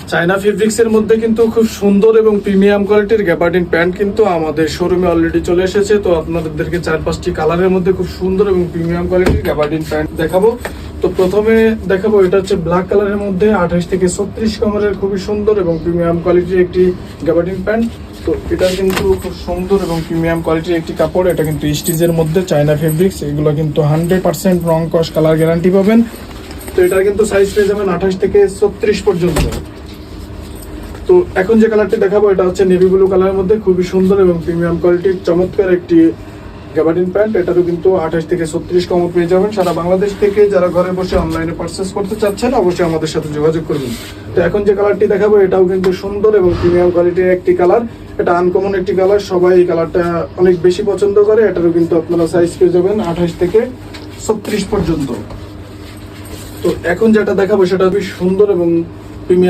China ফেব্রিক্সের মধ্যে কিন্তু খুব সুন্দর এবং প্রিমিয়াম কোয়ালিটির গ্যাবার্ডিন প্যান্ট কিন্তু আমাদের শোরুমে অলরেডি চলে এসেছে। তো আপনাদেরকে 4-5টি কালারের মধ্যে খুব সুন্দর এবং প্রিমিয়াম কোয়ালিটির গ্যাবার্ডিন প্যান্ট দেখাবো। তো প্রথমে দেখাবো এটা হচ্ছে ব্ল্যাক কালারের মধ্যে 28 থেকে 36 কালারের খুবই সুন্দর এবং প্রিমিয়াম কোয়ালিটির একটি গ্যাবার্ডিন প্যান্ট। তো এটা কিন্তু খুব সুন্দর এবং প্রিমিয়াম কোয়ালিটির একটি কাপড়। এটা কিন্তু স্টিচের মধ্যে চায়না ফেব্রিক্স, এগুলো কিন্তু 100% রং কস কালার গ্যারান্টি পাবেন। তো এটা কিন্তু সাইজ পেয়ে যাবেন 28 থেকে 36 পর্যন্ত। তো এখন যে কালারটি দেখাবো এটা হচ্ছে নেভি ব্লু কালারের মধ্যে খুবই সুন্দর এবং প্রিমিয়াম কোয়ালিটির চমৎকার একটি গ্যাবার্ডিন প্যান্ট। এটারও কিন্তু 28 থেকে 36 কমও পেয়ে যাবেন। সারা বাংলাদেশ থেকে যারা ঘরে বসে অনলাইনে পারচেস করতে চাচ্ছেন অবশ্যই আমাদের সাথে যোগাযোগ করবেন। তো এখন যে কালারটি দেখাবো এটাও কিন্তু সুন্দর এবং প্রিমিয়াম কোয়ালিটির একটি কালার। এটা আনকমন একটি কালার, সবাই এই কালারটা অনেক বেশি পছন্দ করে। এটারও কিন্তু আপনারা সাইজ পেয়ে যাবেন 28 থেকে 36 পর্যন্ত। তো এখন যেটা দেখাবো সেটা বেশ সুন্দর এবং প্রিমিয়াম